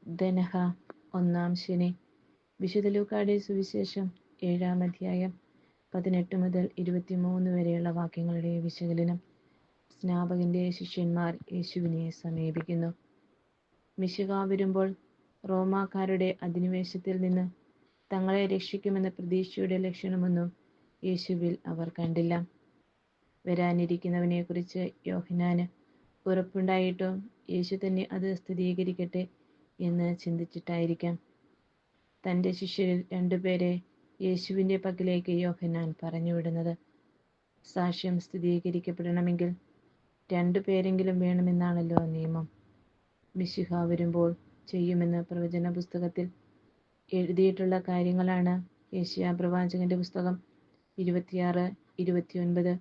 ദനഹ. ഒന്നാം ശനി. വിശുദ്ധ ലൂക്കായുടെ സുവിശേഷം 7-ാം അധ്യായം 18 മുതൽ 23 വരെയുള്ള വാക്യങ്ങളുടെ വിശകലനം. സ്നാപകന്റെ ശിഷ്യന്മാർ യേശുവിനെ സമീപിക്കുന്നു. മിശിഹ വരുമ്പോൾ റോമാക്കാരുടെ അധിനിവേശത്തിൽ നിന്ന് തങ്ങളെ രക്ഷിക്കുമെന്ന പ്രതീക്ഷയുടെ ലക്ഷണമൊന്നും യേശുവിൽ അവർ കണ്ടില്ല. വരാനിരിക്കുന്നവനെക്കുറിച്ച് യോഹന്നാന് ഉറപ്പുണ്ടായിട്ടും യേശു തന്നെ അത് സ്ഥിരീകരിക്കട്ടെ എന്ന് ചിന്തിച്ചിട്ടായിരിക്കാം തൻ്റെ ശിഷ്യരിൽ 2 പേരെ യേശുവിൻ്റെ പക്കലേക്ക് യോഹന്നാൻ പറഞ്ഞുവിടുന്നത്. സാക്ഷ്യം സ്ഥിരീകരിക്കപ്പെടണമെങ്കിൽ 2 പേരെങ്കിലും വേണമെന്നാണല്ലോ നിയമം. മിശിഹ വരുമ്പോൾ ചെയ്യുമെന്ന് പ്രവചന പുസ്തകത്തിൽ എഴുതിയിട്ടുള്ള കാര്യങ്ങളാണ് യെശയ്യാ പ്രവാചകന്റെ പുസ്തകം 26, 29,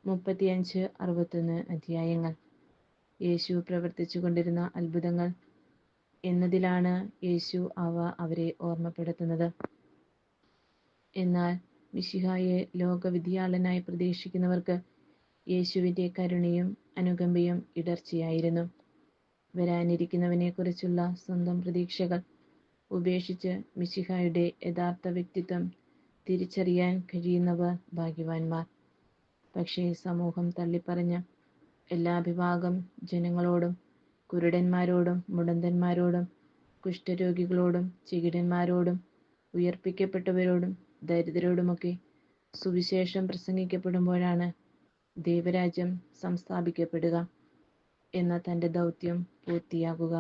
35, 61 അധ്യായങ്ങൾ. യേശു പ്രവർത്തിച്ചു കൊണ്ടിരുന്ന അത്ഭുതങ്ങൾ എന്നതിലാണ് യേശു അവരെ ഓർമ്മപ്പെടുത്തുന്നത്. എന്നാൽ മിശിഹായെ ലോകവിധിയാളനായി പ്രതീക്ഷിക്കുന്നവർക്ക് യേശുവിൻ്റെ കരുണയും അനുകമ്പയും ഇടർച്ചയായിരുന്നു. വരാനിരിക്കുന്നവനെക്കുറിച്ചുള്ള സ്വന്തം പ്രതീക്ഷകൾ ഉപേക്ഷിച്ച് മിശിഹായുടെ യഥാർത്ഥ വ്യക്തിത്വം തിരിച്ചറിയാൻ കഴിയുന്നവർ ഭാഗ്യവാന്മാർ. പക്ഷേ സമൂഹം തള്ളിപ്പറഞ്ഞ എല്ലാ വിഭാഗം ജനങ്ങളോടും, കുരുടന്മാരോടും, മുടന്തന്മാരോടും, കുഷ്ഠരോഗികളോടും, ചെകിടന്മാരോടും, ഉയർപ്പിക്കപ്പെട്ടവരോടും, ദരിദ്രരോടുമൊക്കെ സുവിശേഷം പ്രസംഗിക്കപ്പെടുമ്പോഴാണ് ദൈവരാജ്യം സംസ്ഥാപിക്കപ്പെടുക എന്ന തൻ്റെ ദൗത്യം പൂർത്തിയാകുക.